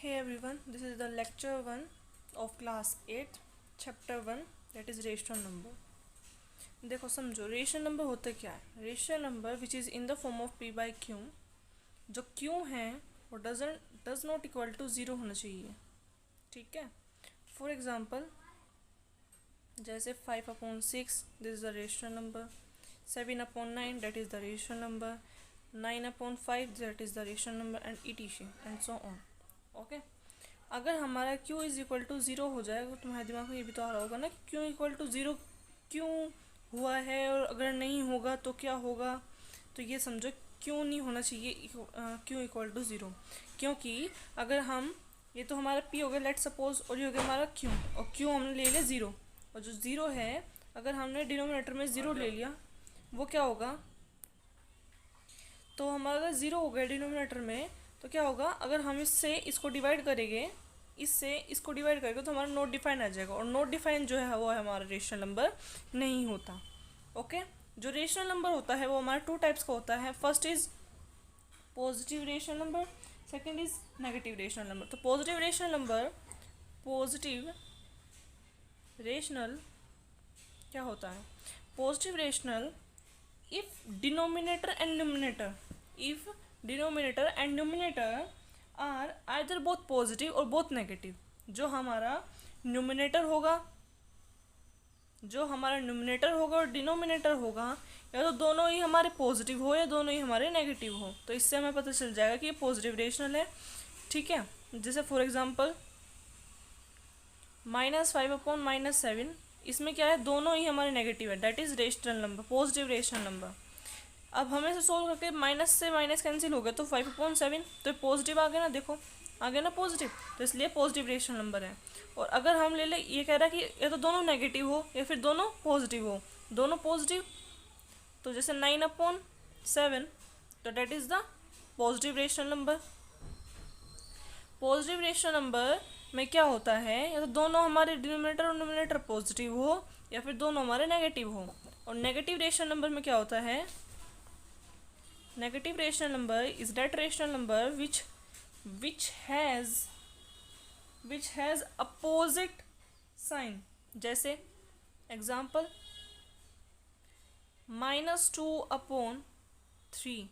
Hey everyone, this is the lecture 1 of class 8, chapter 1, that is rational number. देखो समझो rational number होता क्या है. Rational number which is in the form of p by q. जो q है वो does not equal to zero होना चाहिए. ठीक है. फॉर एग्जांपल जैसे 5/6 this is the rational number, 7/9 that is the rational number, 9/5 that is the rational number and etc and so on. Okay. अगर हमारा q is equal to zero हो जाए तो तुम्हारे दिमाग में ये भी तो आ रहा होगा ना कि q इक्वल टू ज़ीरो क्यों हुआ है और अगर नहीं होगा तो क्या होगा. तो ये समझो क्यों नहीं होना चाहिए q इक्वल टू ज़ीरो, क्योंकि अगर हम ये तो हमारा p हो गया लेट सपोज और ये हो गया हमारा q और q हमने ले लिया ज़ीरो और जो ज़ीरो है अगर हमने डिनोमिनेटर में ज़ीरो ले लिया वो क्या होगा. तो हमारा ज़ीरो हो गया डिनोमिनेटर में तो क्या होगा अगर हम इससे इसको डिवाइड करेंगे तो हमारा नॉट डिफाइन आ जाएगा और नॉट डिफाइन जो है वो हमारा रेशनल नंबर नहीं होता. ओके. जो रेशनल नंबर होता है वो हमारा टू टाइप्स का होता है. First is positive rational number, second is negative rational number. तो पॉजिटिव रेशनल क्या होता है. Positive rational if denominator and numerator are either both positive or both negative. जो हमारा न्यूमिनेटर होगा और डिनोमिनेटर होगा या तो दोनों ही हमारे पॉजिटिव हो या दोनों ही हमारे नेगेटिव हो तो इससे हमें पता चल जाएगा कि ये पॉजिटिव रेशनल है. ठीक है. जैसे फॉर एग्जांपल -5/-7 इसमें क्या है दोनों ही हमारे नेगेटिव है, that is rational number, positive rational number. अब हमें से सोल्व करके माइनस से माइनस कैंसिल हो गया तो 5/7 तो पॉजिटिव आ गया ना. देखो आ गया ना पॉजिटिव, तो इसलिए पॉजिटिव रेशनल नंबर है. और अगर हम ले ये कह रहा है कि या तो दोनों नेगेटिव हो या फिर दोनों पॉजिटिव हो, दोनों पॉजिटिव तो जैसे 9/7 तो that is the positive rational number. Positive rational number में क्या होता है या तो दोनों हमारे डिनोमिनेटर और न्यूमरेटर पॉजिटिव हो या फिर दोनों हमारे नेगेटिव हो. और नेगेटिव रेशनल नंबर में क्या होता है. Negative rational number is that rational number which has opposite sign. जैसे एग्जाम्पल -2/3.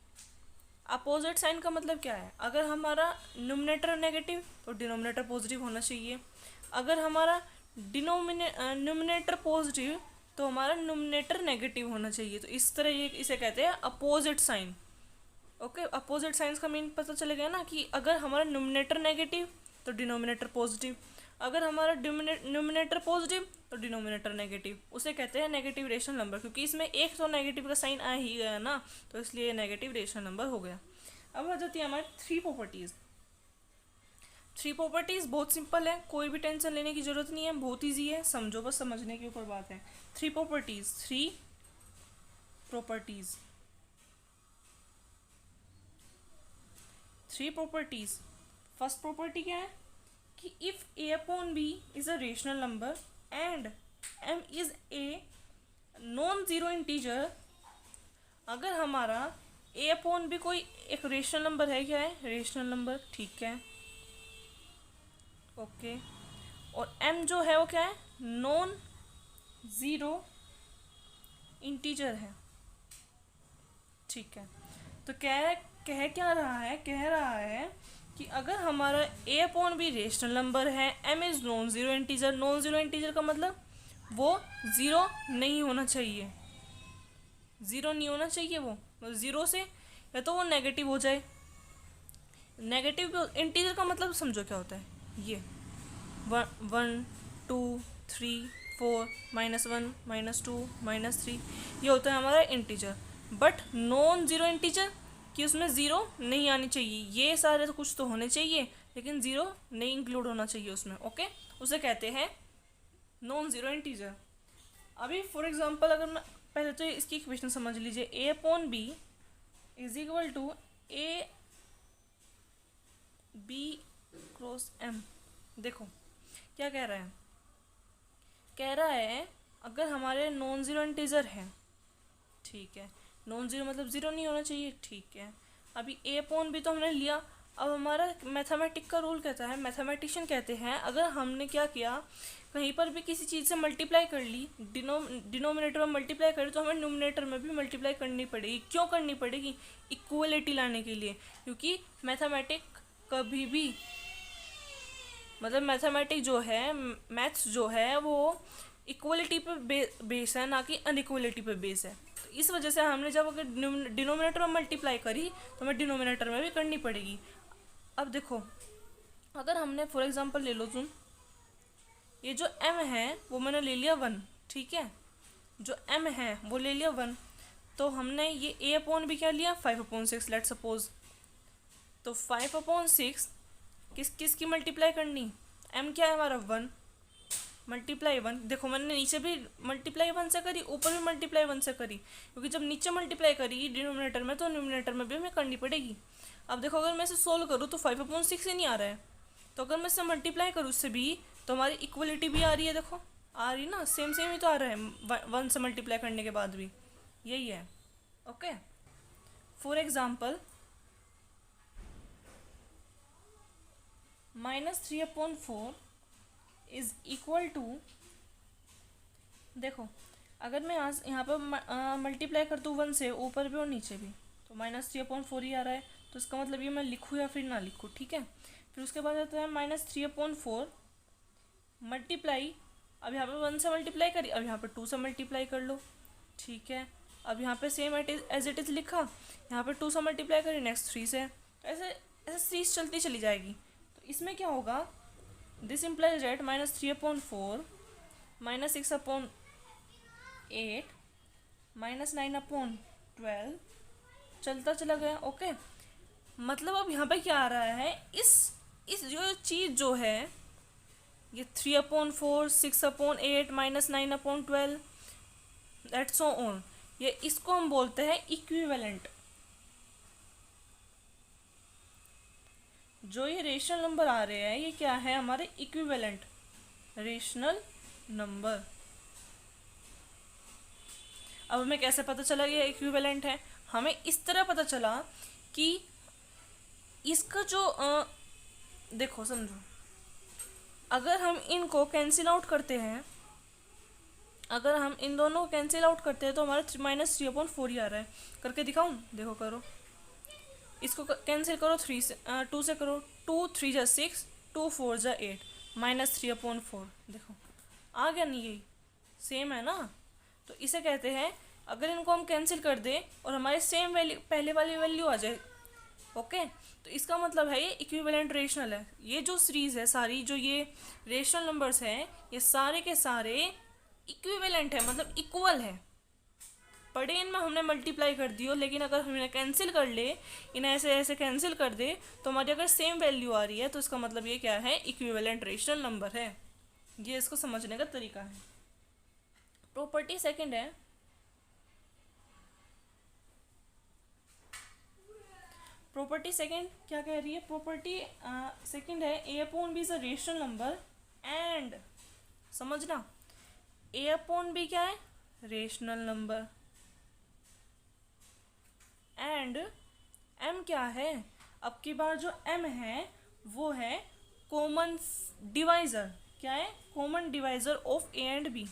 अपोजिट साइन का मतलब क्या है. अगर हमारा न्यूमरेटर नेगेटिव तो डिनोमिनेटर पॉजिटिव होना चाहिए. अगर हमारा न्यूमरेटर पॉजिटिव तो हमारा न्यूमरेटर नेगेटिव होना चाहिए. तो इस तरह ये इसे कहते हैं opposite sign. Okay. Opposite signs का मीन पता चले गया ना कि अगर हमारा न्यूमरेटर नेगेटिव तो डिनोमिनेटर पॉजिटिव, अगर हमारा न्यूमरेटर पॉजिटिव तो डिनोमिनेटर नेगेटिव. उसे कहते हैं नेगेटिव रेशनल नंबर, क्योंकि इसमें एक तो नेगेटिव का साइन आ ही गया ना तो इसलिए नेगेटिव रेशनल नंबर हो गया. अब आ जाती है हमारी थ्री प्रॉपर्टीज़ बहुत सिंपल है, कोई भी टेंशन लेने की ज़रूरत नहीं है, बहुत ईजी है, समझो बस, समझने के ऊपर बात है. Three properties. फर्स्ट प्रॉपर्टी क्या है कि if a/b is a rational number and m is a non zero integer. अगर हमारा a/b कोई एक रेशनल नंबर है, क्या है रेशनल नंबर. ठीक है. ओके. और m जो है वो क्या है नॉन ज़ीरो इंटीजर है. ठीक है. तो कह रहा है कि अगर हमारा a/b रेशनल नंबर है, m is non zero integer. Non zero integer का मतलब वो ज़ीरो नहीं होना चाहिए. वो ज़ीरो से या तो वो नेगेटिव हो जाए. नेगेटिव इंटीजर का मतलब समझो क्या होता है. ये 1 2 3 4 -1 -2 -3 ये होता है हमारा integer. But non zero integer कि उसमें ज़ीरो नहीं आनी चाहिए. ये सारे तो कुछ तो होने चाहिए लेकिन ज़ीरो नहीं इंक्लूड होना चाहिए उसमें. ओके. उसे कहते हैं नॉन ज़ीरो इंटीजर. अभी फॉर एग्जांपल अगर मैं पहले तो इसकी इक्वेशन समझ लीजिए. a/b is equal to a/b × m. देखो क्या कह रहा है अगर हमारे नॉन ज़ीरो इंटीजर है. ठीक है. नॉन ज़ीरो मतलब ज़ीरो नहीं होना चाहिए. ठीक है. अभी a/b तो हमने लिया, अब हमारा मैथमेटिक का रूल कहता है, मैथमेटिशियन कहते हैं, अगर हमने क्या किया, कहीं पर भी किसी चीज़ से मल्टीप्लाई कर ली, डिनोमिनेटर में मल्टीप्लाई करी, तो हमें न्यूमिनेटर में भी मल्टीप्लाई करनी पड़ेगी। क्यों करनी पड़ेगी? इक्वलिटी लाने के लिए, क्योंकि मैथमेटिक कभी भी, मतलब मैथमेटिक जो है, मैथ्स जो है वो इक्वलिटी पे बेस है, ना कि अनइक्वलिटी पे बेस है। तो इस वजह से हमने जब अगर डिनोमिनेटर में मल्टीप्लाई करी तो हमें डिनोमिनेटर में भी करनी पड़ेगी। अब देखो, अगर हमने फॉर एग्जांपल ले लो तुम, ये जो m है वो मैंने ले लिया 1, ठीक है, जो m है वो ले लिया 1, तो हमने ये a अपॉन भी क्या लिया 5/6, लेट सपोज। तो 5/6 किस किस की मल्टीप्लाई करनी, m क्या है हमारा 1, मल्टीप्लाई 1। देखो मैंने नीचे भी मल्टीप्लाई 1 से करी, ऊपर भी मल्टीप्लाई 1 से करी, क्योंकि जब नीचे मल्टीप्लाई करी डिनोमिनेटर में तो न्यूमिनेटर में भी हमें करनी पड़ेगी। अब देखो, अगर मैं इसे सोल्व करूँ तो 5/6 ही नहीं आ रहा है, तो अगर मैं इससे मल्टीप्लाई करूँ उससे भी, तो हमारी इक्वलिटी भी आ रही है। देखो आ रही ना, सेम सेम ही तो आ रहा है 1 से मल्टीप्लाई करने के बाद भी, यही है। Okay, for example -3/4 is equal to, देखो अगर मैं यहाँ पर मल्टीप्लाई कर दूँ 1 से, ऊपर भी और नीचे भी, तो -3/4 ही आ रहा है। तो इसका मतलब ये मैं लिखूँ या फिर ना लिखूँ, ठीक है। फिर उसके बाद आता है -3/4 मल्टीप्लाई, अब यहाँ पे 1 से मल्टीप्लाई करी, अब यहाँ पे 2 से मल्टीप्लाई कर लो, ठीक है। अब यहाँ पे सेम एज इट इज़ लिखा, यहाँ पे 2 से मल्टीप्लाई करी, नेक्स्ट 3 से, ऐसे ऐसे सीरीज चलती चली जाएगी। तो इसमें क्या होगा, दिस इम्प्लाइज डेट -3/4 -6/8 -9/12 चलता चला गया। ओके, मतलब अब यहाँ पे क्या आ रहा है, इस जो चीज़ जो है, ये 3/4 6/8 -9/12 दैट्स सो ऑन, ये इसको हम बोलते हैं इक्विवेलेंट। जो ये रेशनल नंबर आ रहे हैं, ये क्या है, हमारे इक्विवेलेंट रेशनल नंबर। अब हमें कैसे पता चला ये इक्विवेलेंट है, हमें इस तरह पता चला कि इसका जो देखो समझो, अगर हम इनको कैंसिल आउट करते हैं, अगर हम इन दोनों को कैंसिल आउट करते हैं तो हमारा -3/4 ही आ रहा है। करके दिखाऊं, देखो करो, इसको कैंसिल करो 2 से करो, 2 3 जा 6, 2 4 जा 8, -3/4, देखो आ गया नहीं, यही सेम है ना। तो इसे कहते हैं, अगर इनको हम कैंसिल कर दें और हमारे सेम वैल्यू, पहले वाली वैल्यू आ जाए, ओके, तो इसका मतलब है ये इक्विवेलेंट रेशनल है। ये जो सीरीज है सारी, जो ये रेशनल नंबर्स हैं, ये सारे के सारे इक्विवेलेंट है, मतलब इक्वल है। पढ़े इनमें हमने मल्टीप्लाई कर दियो, लेकिन अगर हमने कैंसिल कर ले, इन्हें ऐसे ऐसे कैंसिल कर दे, तो हमारी अगर सेम वैल्यू आ रही है, तो इसका मतलब ये क्या है, इक्विवेलेंट रेशनल नंबर है। ये इसको समझने का तरीका है। प्रॉपर्टी सेकंड है, प्रॉपर्टी सेकंड क्या कह रही है, प्रॉपर्टी सेकंड है a/b is a rational number and, समझना, a/b क्या है, रेशनल नंबर, एंड m क्या है, अब की बार जो m है वो है कॉमन डिवाइजर। क्या है, common divisor of a and b।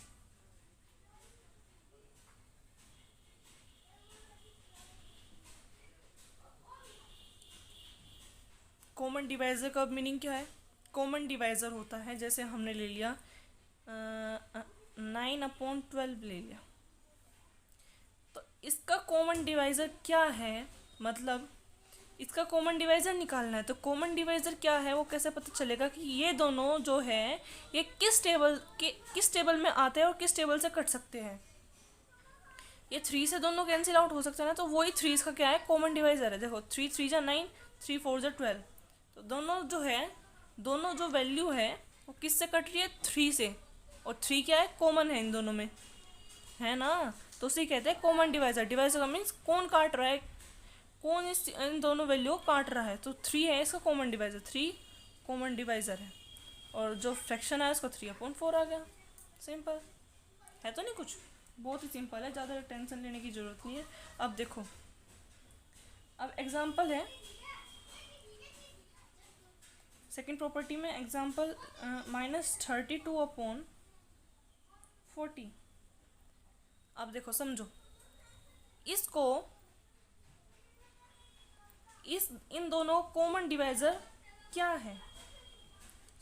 Common divisor का मीनिंग क्या है, कॉमन डिवाइजर होता है, जैसे हमने ले लिया 9/12 ले लिया, तो इसका कॉमन डिवाइजर क्या है, मतलब इसका कॉमन डिवाइजर निकालना है। तो कॉमन डिवाइजर क्या है वो कैसे पता चलेगा कि ये दोनों जो है ये किस टेबल में आते हैं और किस टेबल से कट सकते हैं। ये 3 से दोनों कैंसिल आउट हो सकते हैं ना, तो वही 3 इसका क्या है, कॉमन डिवाइजर है। देखो 3 3 जा 9, 3 4 जा 12, तो दोनों जो है, दोनों जो वैल्यू है वो किस से कट रही है, 3 से, और 3 क्या है, कॉमन है इन दोनों में, है ना। तो उसे कहते हैं कॉमन डिवाइजर। डिवाइजर का मीन्स कौन काट रहा है, कौन इन दोनों वैल्यू को काट रहा है। तो 3 है इसका कॉमन डिवाइजर, 3 कॉमन डिवाइजर है, और जो फ्रैक्शन है उसका 3/4 आ गया। सिंपल है तो नहीं, कुछ बहुत ही सिंपल है, ज़्यादा टेंशन लेने की ज़रूरत नहीं है। अब देखो, अब एग्जांपल है सेकेंड प्रॉपर्टी में एग्जाम्पल -32/40। अब देखो समझो, इसको इन दोनों कॉमन डिवाइजर क्या है,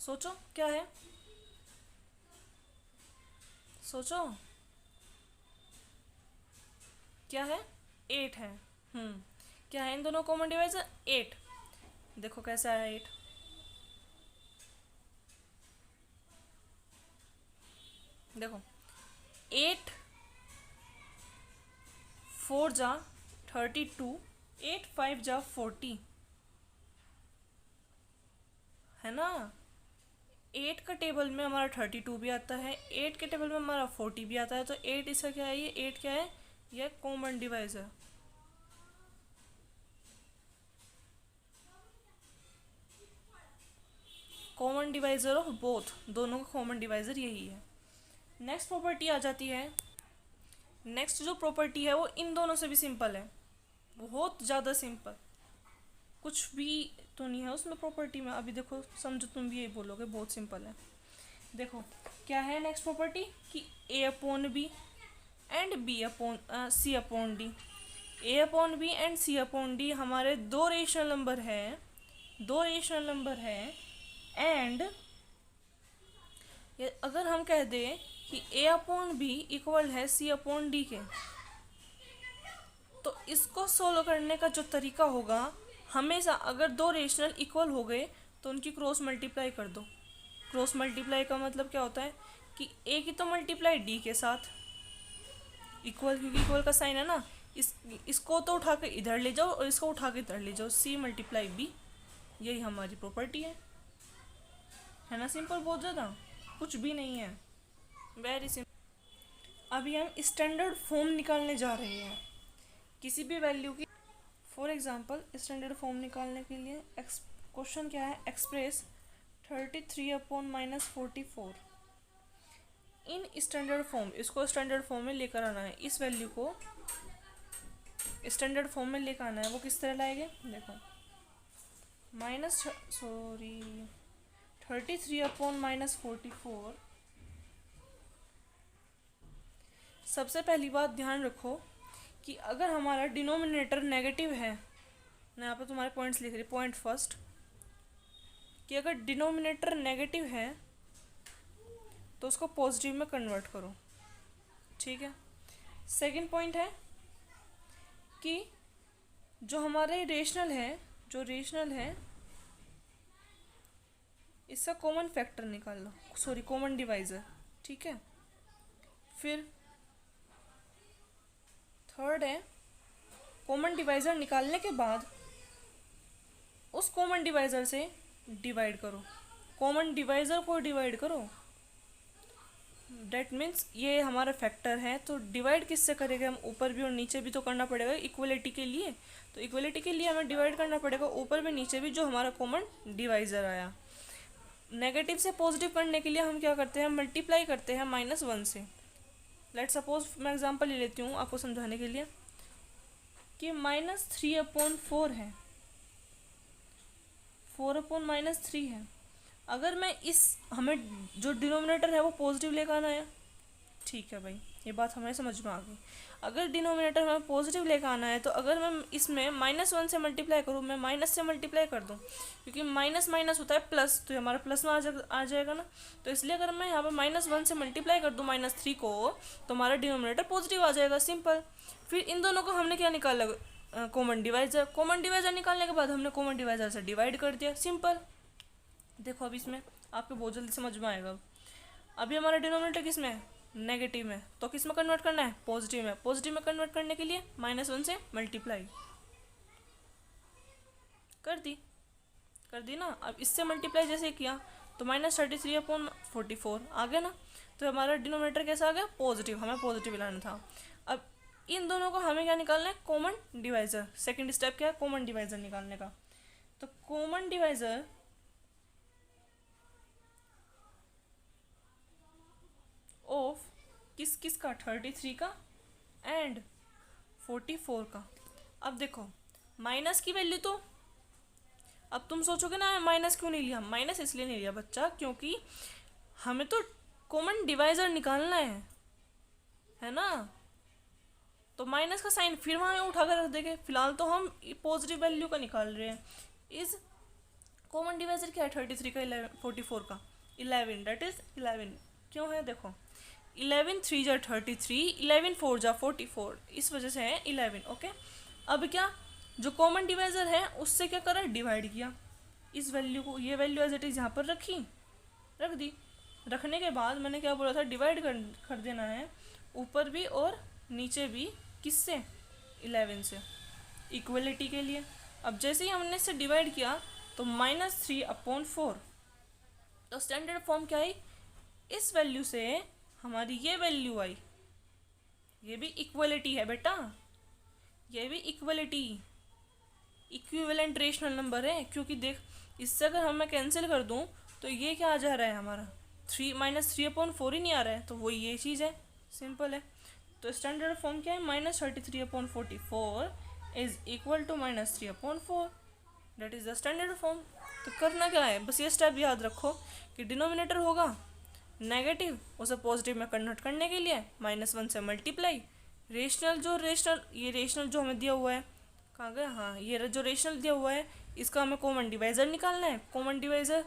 सोचो क्या है, सोचो क्या है, 8 है। क्या है इन दोनों कॉमन डिवाइजर, 8। देखो कैसे आया 8, देखो 8 4 जा 32, 8 5 जा 40, है ना। 8 का टेबल में हमारा 32 भी आता है, 8 के टेबल में हमारा 40 भी आता है, तो 8 इसका क्या है, ये 8 क्या है, ये common divisor. Common divisor of both, दोनों का कॉमन डिवाइजर यही है। नेक्स्ट प्रॉपर्टी आ जाती है, नेक्स्ट जो प्रॉपर्टी है वो इन दोनों से भी सिंपल है, बहुत ज़्यादा सिंपल, कुछ भी तो नहीं है उसमें प्रॉपर्टी में। अभी देखो समझो, तुम भी यही बोलोगे बहुत सिंपल है। देखो क्या है नेक्स्ट प्रॉपर्टी कि A/B and C/D, A/B and C/D हमारे दो रेशनल नंबर है, एंड अगर हम कह दें कि A/B इक्वल है C/D के, तो इसको सोल्व करने का जो तरीका होगा, हमेशा अगर दो रेशनल इक्वल हो गए तो उनकी क्रॉस मल्टीप्लाई कर दो। क्रॉस मल्टीप्लाई का मतलब क्या होता है कि A की तो मल्टीप्लाई D के साथ, इक्वल क्योंकि इक्वल का साइन है ना, इसको तो उठा के इधर ले जाओ और इसको उठा के इधर ले जाओ, C/B, यही हमारी प्रॉपर्टी है ना। सिंपल, बहुत ज़्यादा कुछ भी नहीं है, वेरी सिंपल। अभी हम स्टैंडर्ड फॉर्म निकालने जा रहे हैं किसी भी वैल्यू की। फॉर एग्जांपल स्टैंडर्ड फॉर्म निकालने के लिए क्वेश्चन क्या है, एक्सप्रेस 33/-44 इन स्टैंडर्ड फॉर्म। इसको स्टैंडर्ड फॉर्म में लेकर आना है, इस वैल्यू को स्टैंडर्ड फॉर्म में लेकर आना है। वो किस तरह लाएंगे, देखो 33/-44। सबसे पहली बात ध्यान रखो कि अगर हमारा डिनोमिनेटर नेगेटिव है, मैं यहाँ पे तुम्हारे पॉइंट्स लिख रही, पॉइंट फर्स्ट कि अगर डिनोमिनेटर नेगेटिव है तो उसको पॉजिटिव में कन्वर्ट करो, ठीक है। सेकंड पॉइंट है कि जो हमारे रेशनल है इसका कॉमन फैक्टर निकाल लो, सॉरी कॉमन डिवाइजर, ठीक है। फिर थर्ड है, कॉमन डिवाइजर निकालने के बाद उस कॉमन डिवाइजर से डिवाइड करो, कॉमन डिवाइजर को डिवाइड करो। डेट मीन्स ये हमारा फैक्टर है, तो डिवाइड किससे करेंगे हम, ऊपर भी और नीचे भी तो करना पड़ेगा इक्वलिटी के लिए, तो इक्वलिटी के लिए हमें डिवाइड करना पड़ेगा ऊपर भी नीचे भी, जो हमारा कॉमन डिवाइजर आया। नेगेटिव से पॉजिटिव करने के लिए हम क्या करते हैं, मल्टीप्लाई करते हैं -1 से। लेट सपोज मैं एग्जांपल ले लेती हूँ आपको समझाने के लिए कि -3/4 है, 4/-3 है। अगर मैं हमें जो डिनोमिनेटर है वो पॉजिटिव लेकर आना है, ठीक है भाई, ये बात हमें समझ में आ गई। अगर डिनोमिनेटर हमें पॉजिटिव लेकर आना है तो अगर मैं इसमें -1 से मल्टीप्लाई करूँ, मैं माइनस से मल्टीप्लाई कर दूँ, क्योंकि माइनस माइनस होता है प्लस, तो हमारा प्लस में आ जाएगा ना। तो इसलिए अगर मैं यहाँ पर -1 से मल्टीप्लाई कर दूँ -3 को, तो हमारा डिनोमिनेटर पॉजिटिव आ जाएगा, सिंपल। फिर इन दोनों को हमने क्या निकाला, कॉमन डिवाइजर। कॉमन डिवाइजर निकालने के बाद हमने कॉमन डिवाइजर से डिवाइड कर दिया, सिंपल। देखो अब इसमें आपको बहुत जल्दी समझ में आएगा। अभी हमारा डिनोमिनेटर किस में है, नेगेटिव में, तो किस में कन्वर्ट करना है, पॉजिटिव में। पॉजिटिव में कन्वर्ट करने के लिए -1 से मल्टीप्लाई कर दी ना। अब इससे मल्टीप्लाई जैसे किया तो -33/44 आ गया ना, तो हमारा डिनोमिनेटर कैसा आ गया, पॉजिटिव, हमें पॉजिटिव लाना था। अब इन दोनों को हमें क्या निकालना है, कॉमन डिवाइजर। सेकेंड स्टेप क्या है, कॉमन डिवाइजर निकालने का। तो कॉमन डिवाइजर ऑफ किस का, 33 का एंड 44 का। अब देखो माइनस की वैल्यू तो अब तुम सोचोगे ना माइनस क्यों नहीं लिया, माइनस इसलिए नहीं लिया बच्चा क्योंकि हमें तो कॉमन डिवाइजर निकालना है ना। तो माइनस का साइन फिर वहाँ उठा कर रख देंगे, फिलहाल तो हम पॉजिटिव वैल्यू का निकाल रहे हैं। इस कॉमन डिवाइजर क्या है 33 का 11 44 का 11, डेट इज 11 क्यों है देखो 11 3 जा 33, 11 4 जा 44, इस वजह से है 11। ओके, अब क्या जो कॉमन डिवाइजर है उससे क्या करा डिवाइड किया, इस वैल्यू को, ये वैल्यू एज इट इज यहाँ पर रख दी। रखने के बाद मैंने क्या बोला था डिवाइड कर देना है ऊपर भी और नीचे भी, किससे 11 से, इक्वलिटी के लिए। अब जैसे ही हमने इसे डिवाइड किया तो -3/4, तो स्टैंडर्ड फॉर्म क्या आई, इस वैल्यू से हमारी ये वैल्यू आई, ये भी इक्वलिटी है बेटा, ये भी इक्वलिटी, इक्विवेलेंट रेशनल नंबर है, क्योंकि देख इससे अगर हम मैं कैंसिल कर दूं तो ये क्या आ जा रहा है हमारा 3 ही नहीं आ रहा है, तो वो ये चीज़ है, सिंपल है। तो स्टैंडर्ड फॉर्म क्या है -33/44 is equal to -3/4, that is the standard form. तो करना क्या है, बस ये स्टेप याद रखो कि डिनोमिनेटर होगा नेगेटिव, उसे पॉजिटिव में कन्वर्ट करने के लिए -1 से मल्टीप्लाई, ये रेशनल जो हमें दिया हुआ है, कहाँ गया, हाँ ये जो रेशनल दिया हुआ है इसका हमें कॉमन डिवाइजर निकालना है। Common divisor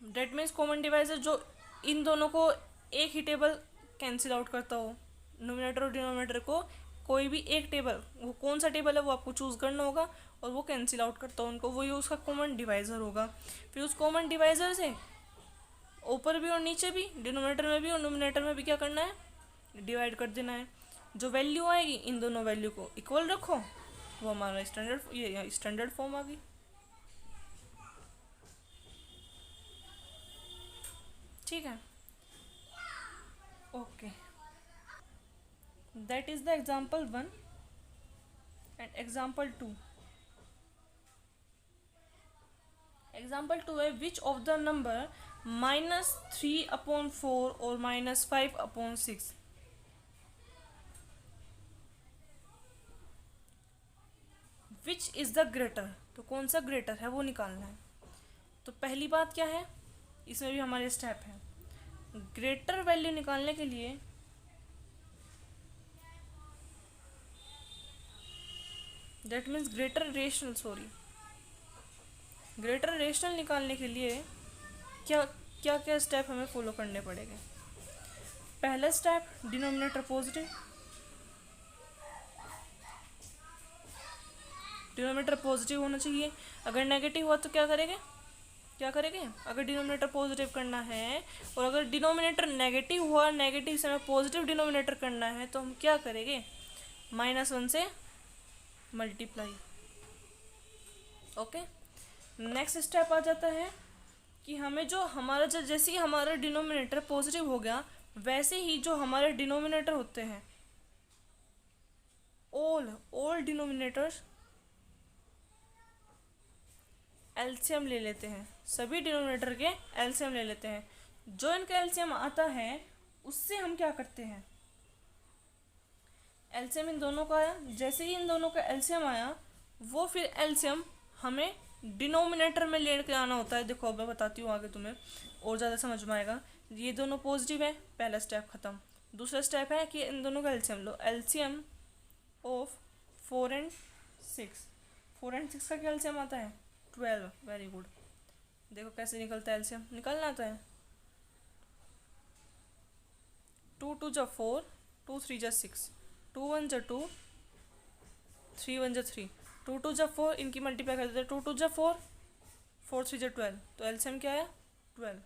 that means common divisor जो इन दोनों को एक ही टेबल कैंसिल आउट करता हो, नोमिनेटर और डिनोमिनेटर को कोई भी एक टेबल, वो कौन सा टेबल है वो आपको चूज़ करना होगा, और वो कैंसिल आउट करता हो उनको, वही उसका कॉमन डिवाइजर होगा। फिर उस कॉमन डिवाइजर से ऊपर भी और नीचे भी, डिनोमिनेटर में भी और नोमिनेटर में भी क्या करना है, डिवाइड कर देना है। जो वैल्यू आएगी इन दोनों वैल्यू को इक्वल रखो, वो हमारा स्टैंडर्ड फॉर्म आ गई। ठीक है, okay, that is the example 1 and example 2। Example 2 है विच ऑफ द नंबर -3/4 और -5/6 विच इज द ग्रेटर, तो कौन सा ग्रेटर है वो निकालना है। तो पहली बात क्या है, इसमें भी हमारे स्टेप है, ग्रेटर वैल्यू निकालने के लिए दैट मीन्स ग्रेटर रेशनल निकालने के लिए क्या क्या क्या स्टेप हमें फॉलो करने पड़ेंगे। पहला step denominator positive, denominator positive होना चाहिए। अगर नेगेटिव हुआ तो क्या करेंगे, अगर डिनोमिनेटर पॉजिटिव करना है और अगर डिनोमिनेटर नेगेटिव हुआ, नेगेटिव से हमें पॉजिटिव डिनोमिनेटर करना है, तो हम क्या करेंगे -1 से मल्टीप्लाई। ओके, नेक्स्ट स्टेप आ जाता है कि हमें जो हमारा जैसे ही हमारा डिनोमिनेटर पॉजिटिव हो गया, वैसे ही जो हमारे डिनोमिनेटर होते हैं ऑल डिनोमिनेटर्स एलसीएम ले लेते हैं, सभी डिनोमिनेटर के एलसीएम ले लेते हैं। जो इनका एलसीएम आता है उससे हम क्या करते हैं, एलसीएम इन दोनों का आया, जैसे ही इन दोनों का एलसीएम आया वो फिर एलसीएम हमें डिनोमिनेटर में लेकर आना होता है। देखो अब मैं बताती हूँ आगे तुम्हें और ज़्यादा समझ में आएगा। ये दोनों पॉजिटिव है, पहला स्टेप खत्म। दूसरा स्टेप है कि इन दोनों का LCM low, LCM of 4 and 6, 4 and 6 का क्या एलसीएम आता है 12, वेरी गुड। देखो कैसे निकलता है एलसीएम, निकालना आता है 2 2 जा 4, 2 3 जा 6, 2 1 जा 2, 3 1 जा 3, 2 2 जा 4, इनकी मल्टीप्लाई कर देते हैं, 2 2 जा 4, 4 3 जा 12, तो एलसीएम क्या आया 12।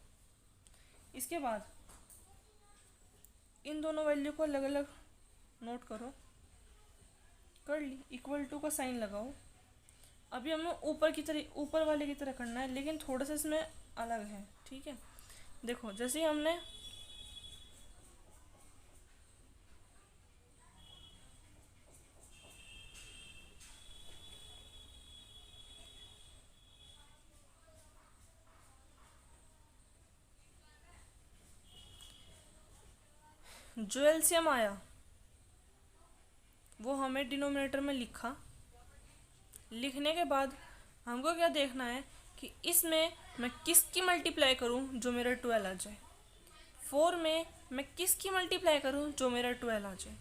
इसके बाद इन दोनों वैल्यू को अलग अलग नोट करो, कर ली, इक्वल टू का साइन लगाओ। अभी हमें ऊपर वाले की तरह करना है, लेकिन थोड़ा सा इसमें अलग है, ठीक है। देखो जैसे ही हमने जो एलसीएम आया वो हमें डिनोमिनेटर में लिखा, लिखने के बाद हमको क्या देखना है कि इसमें मैं किसकी मल्टीप्लाई करूं जो मेरा 12 आ जाए, 4 में मैं किसकी मल्टीप्लाई करूं जो मेरा 12 आ जाए।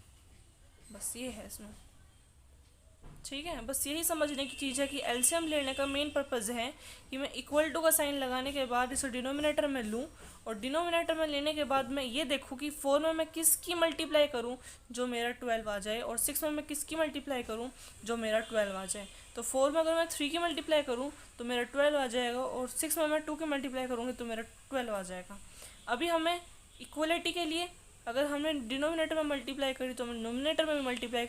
बस ये है इसमें, ठीक है। बस यही समझने की चीज़ है कि एलसीएम लेने का मेन पर्पज़ है कि मैं इक्वल टू का साइन लगाने के बाद इसे डिनोमिनेटर में लूँ, और डिनोमिनेटर में लेने के बाद मैं ये देखूँ कि 4 में मैं किसकी मल्टीप्लाई करूँ जो मेरा 12 आ जाए, और 6 में मैं किसकी मल्टीप्लाई करूँ जो मेरा 12 आ जाए। तो 4 में अगर मैं 3 की मल्टीप्लाई करूँ तो मेरा 12 आ जाएगा, और 6 में मैं 2 की मल्टीप्लाई करूँगी तो मेरा 12 आ जाएगा। अभी हमें इक्वलिटी के लिए अगर हमने डिनोमिनेटर में मल्टीप्लाई करी तो हमें नोमिनेटर में भी मल्टीप्लाई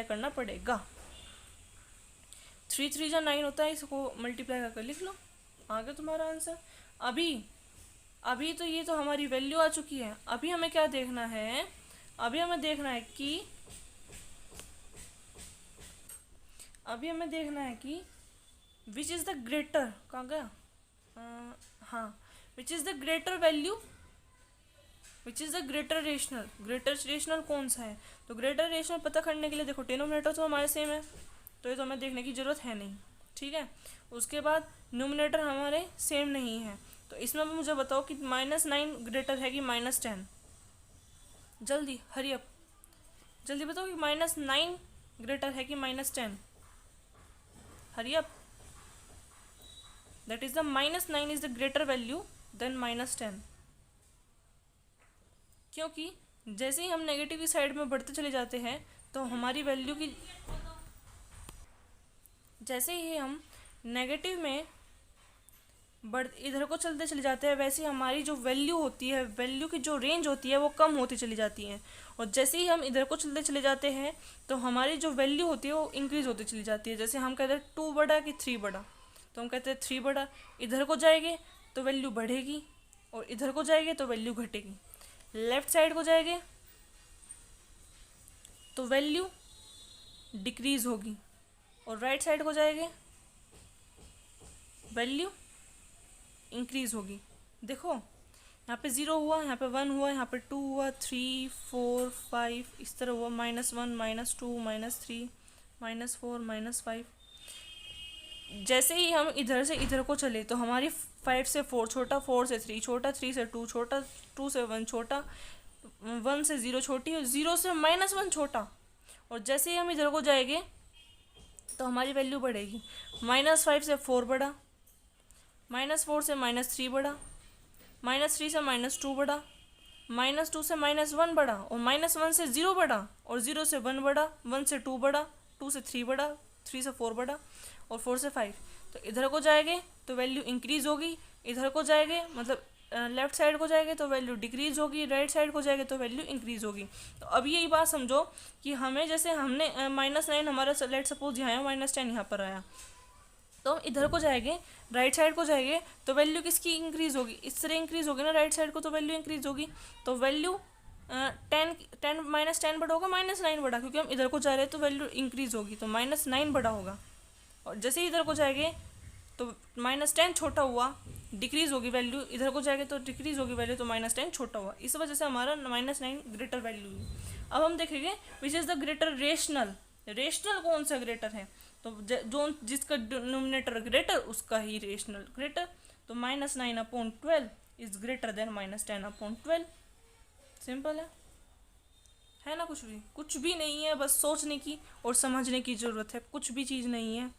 करना पड़ेगा। 3 3 जा 9 होता है, इसको मल्टीप्लाई करके लिख लो, आ गया तुम्हारा आंसर। अभी तो ये तो हमारी वैल्यू आ चुकी है। अभी हमें क्या देखना है, अभी हमें देखना है कि विच इज़ द ग्रेटर, कहाँ गया, हाँ, which is the greater value, which is the greater rational कौन सा है। तो ग्रेटर रेशनल पता करने के लिए देखो डिनोमिनेटर तो हमारे सेम है, तो ये तो हमें देखने की ज़रूरत है नहीं, ठीक है। उसके बाद न्यूमिनेटर हमारे सेम नहीं है, तो इसमें मुझे बताओ कि -9 ग्रेटर है कि -10। जल्दी हरी अप, जल्दी बताओ कि -9 ग्रेटर है कि -10। Hurry up, that is the -9 is the greater value than -10। क्योंकि जैसे ही हम नेगेटिव की साइड में बढ़ते चले जाते हैं तो हमारी वैल्यू की, जैसे ही हम नेगेटिव में इधर को चलते चले जाते हैं, वैसे ही हमारी जो वैल्यू होती है, वैल्यू की जो रेंज होती है वो कम होती चली जाती है। और जैसे ही हम इधर को चलते चले जाते हैं तो हमारी जो वैल्यू होती है वो इंक्रीज होती चली जाती है। जैसे हम कहते हैं 2 बड़ा कि 3 बड़ा, तो हम कहते हैं 3 बड़ा। इधर को जाएंगे तो वैल्यू बढ़ेगी, और इधर को जाएंगे तो वैल्यू घटेगी। लेफ्ट साइड को जाएंगे तो वैल्यू डिक्रीज होगी, और राइट साइड को जाएंगे वैल्यू इंक्रीज होगी। देखो यहाँ पे 0 हुआ, यहाँ पे 1 हुआ, यहाँ पे 2 हुआ, 3 4 5 इस तरह हुआ, -1 -2 -3 -4 -5। जैसे ही हम इधर से इधर को चले तो हमारी 5 से 4 छोटा, 4 से 3 छोटा, 3 से 2 छोटा, 2 से 1 छोटा, 1 से 0 छोटी, और 0 से -1 छोटा। और जैसे ही हम इधर को जाएंगे तो हमारी वैल्यू बढ़ेगी। -5 से 4 बड़ा, -4 से -3 बड़ा, -3 से -2 बड़ा, -2 से -1 बड़ा, और -1 से 0 बड़ा, और 0 से 1 बड़ा, 1 से 2 बड़ा, 2 से 3 बड़ा, 3 से 4 बड़ा, और 4 से 5। तो इधर को जाएंगे तो वैल्यू इंक्रीज होगी, इधर को जाएंगे मतलब लेफ्ट साइड को जाएंगे तो वैल्यू डिक्रीज होगी, राइट साइड को जाएंगे तो वैल्यू इंक्रीज होगी। तो अब यही बात समझो कि हमें जैसे हमने -9 हमारा लेट सपोज यहाँ आया, -10 यहाँ पर आया, तो हम इधर को जाएंगे, राइट साइड को जाएंगे तो वैल्यू किसकी इंक्रीज होगी, इस तरह इंक्रीज होगी ना राइट साइड को, तो वैल्यू इंक्रीज होगी। तो वैल्यू 10 बड़ा होगा, -9 बड़ा, क्योंकि हम इधर को जा रहे हैं तो वैल्यू इंक्रीज होगी, तो -9 बड़ा होगा। और जैसे ही इधर को जाएंगे तो -10 छोटा हुआ, डिक्रीज होगी वैल्यू, इधर को जाएंगे तो डिक्रीज होगी वैल्यू, तो -10 छोटा हुआ। इस वजह से हमारा -9 ग्रेटर वैल्यू है। अब हम देखेंगे which is the greater rational कौन सा ग्रेटर है, तो जो जिसका डिनोमिनेटर ग्रेटर उसका ही रेशनल ग्रेटर। तो -9/12 इज ग्रेटर देन -10/12। सिंपल है ना। कुछ भी नहीं है, बस सोचने की और समझने की ज़रूरत है, कुछ भी चीज़ नहीं है।